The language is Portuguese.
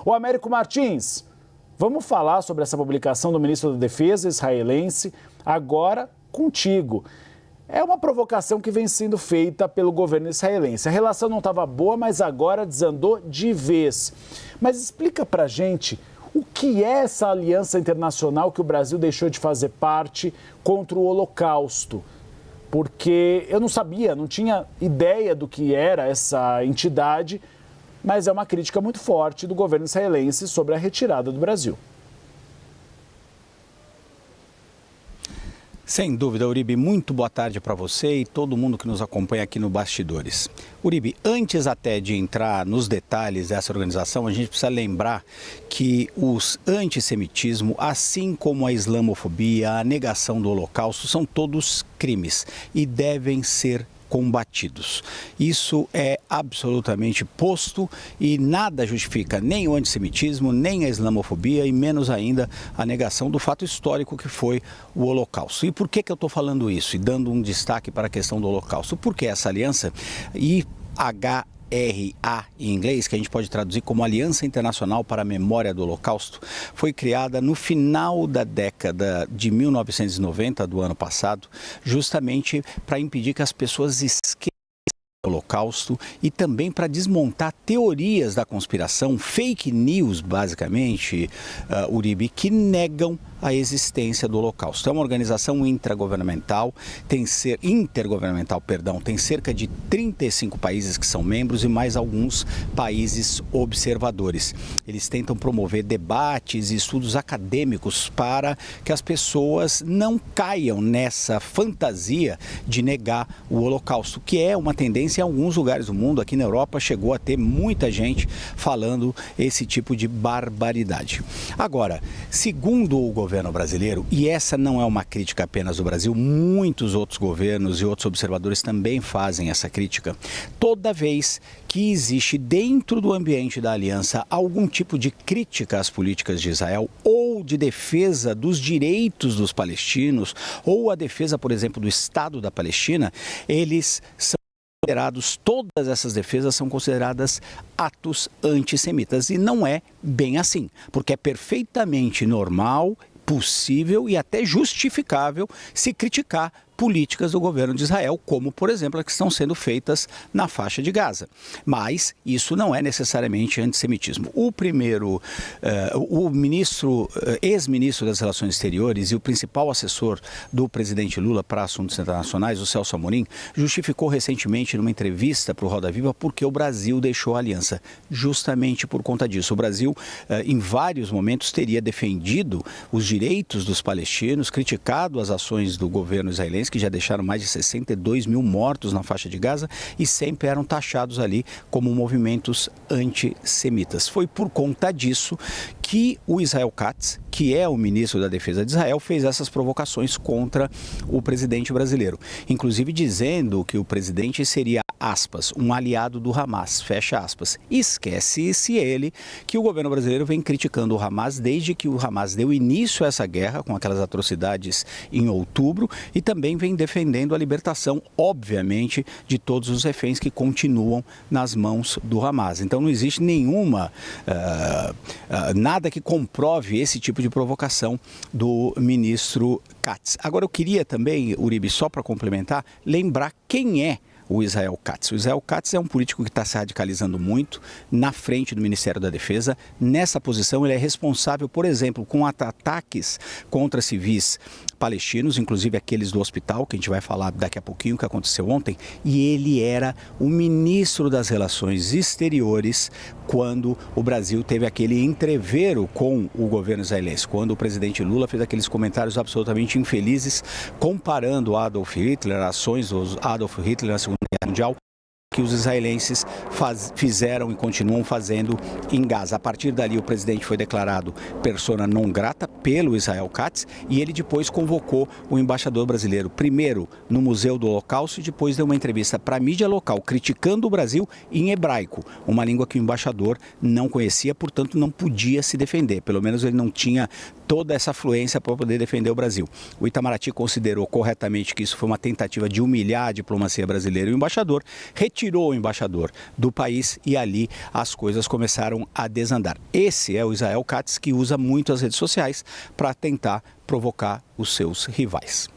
Ô Américo Martins, vamos falar sobre essa publicação do ministro da Defesa israelense agora contigo. É uma provocação que vem sendo feita pelo governo israelense. A relação não estava boa, mas agora desandou de vez. Mas explica pra gente o que é essa aliança internacional que o Brasil deixou de fazer parte contra o Holocausto. Porque eu não sabia, não tinha ideia do que era essa entidade, mas é uma crítica muito forte do governo israelense sobre a retirada do Brasil. Sem dúvida, Uribe, muito boa tarde para você e todo mundo que nos acompanha aqui no Bastidores. Uribe, antes até de entrar nos detalhes dessa organização, a gente precisa lembrar que o antissemitismo, assim como a islamofobia, a negação do Holocausto, são todos crimes e devem ser combatidos. Isso é absolutamente posto e nada justifica nem o antissemitismo, nem a islamofobia e menos ainda a negação do fato histórico que foi o Holocausto. E por que eu estou falando isso e dando um destaque para a questão do Holocausto? Porque essa aliança IHRA em inglês, que a gente pode traduzir como Aliança Internacional para a Memória do Holocausto, foi criada no final da década de 1990 do ano passado, justamente para impedir que as pessoas esqueçam o Holocausto e também para desmontar teorias da conspiração, fake news, basicamente, Uribe, que negam a existência do Holocausto. É uma organização intergovernamental, tem cerca de 35 países que são membros e mais alguns países observadores. Eles tentam promover debates e estudos acadêmicos para que as pessoas não caiam nessa fantasia de negar o Holocausto, que é uma tendência em alguns lugares do mundo. Aqui na Europa chegou a ter muita gente falando esse tipo de barbaridade. Agora, segundo o governo brasileiro, e essa não é uma crítica apenas do Brasil, muitos outros governos e outros observadores também fazem essa crítica. Toda vez que existe dentro do ambiente da aliança algum tipo de crítica às políticas de Israel ou de defesa dos direitos dos palestinos ou a defesa, por exemplo, do Estado da Palestina, eles são considerados, todas essas defesas são consideradas atos antissemitas. E não é bem assim, porque é perfeitamente normal, possível e até justificável se criticar políticas do governo de Israel, como, por exemplo, as que estão sendo feitas na faixa de Gaza. Mas isso não é necessariamente antissemitismo. O ex-ministro das Relações Exteriores e o principal assessor do presidente Lula para assuntos internacionais, o Celso Amorim, justificou recentemente numa entrevista para o Roda Viva porque o Brasil deixou a aliança. Justamente por conta disso. O Brasil, em vários momentos, teria defendido os direitos dos palestinos, criticado as ações do governo israelense, que já deixaram mais de 62 mil mortos na faixa de Gaza e sempre eram taxados ali como movimentos antissemitas. Foi por conta disso que o Israel Katz, que é o ministro da Defesa de Israel, fez essas provocações contra o presidente brasileiro, inclusive dizendo que o presidente seria, aspas, um aliado do Hamas, fecha aspas. Esquece-se ele que o governo brasileiro vem criticando o Hamas desde que o Hamas deu início a essa guerra, com aquelas atrocidades em outubro, e também vem defendendo a libertação, obviamente, de todos os reféns que continuam nas mãos do Hamas. Então não existe nada que comprove esse tipo de provocação do ministro Katz. Agora eu queria também, Uribe, só para complementar, lembrar quem é o Israel Katz. O Israel Katz é um político que está se radicalizando muito na frente do Ministério da Defesa. Nessa posição, ele é responsável, por exemplo, com ataques contra civis palestinos, inclusive aqueles do hospital, que a gente vai falar daqui a pouquinho, que aconteceu ontem, e ele era o ministro das Relações Exteriores quando o Brasil teve aquele entrevero com o governo israelense, quando o presidente Lula fez aqueles comentários absolutamente infelizes, comparando Adolf Hitler, ações do Adolf Hitler na Segunda Guerra Mundial, que os israelenses fizeram e continuam fazendo em Gaza. A partir dali, o presidente foi declarado persona non grata pelo Israel Katz e ele depois convocou o embaixador brasileiro, primeiro no Museu do Holocausto e depois deu uma entrevista para a mídia local, criticando o Brasil em hebraico, uma língua que o embaixador não conhecia, portanto não podia se defender. Pelo menos ele não tinha toda essa afluência para poder defender o Brasil. O Itamaraty considerou corretamente que isso foi uma tentativa de humilhar a diplomacia brasileira e o embaixador retirou o embaixador do país e ali as coisas começaram a desandar. Esse é o Israel Katz, que usa muito as redes sociais para tentar provocar os seus rivais.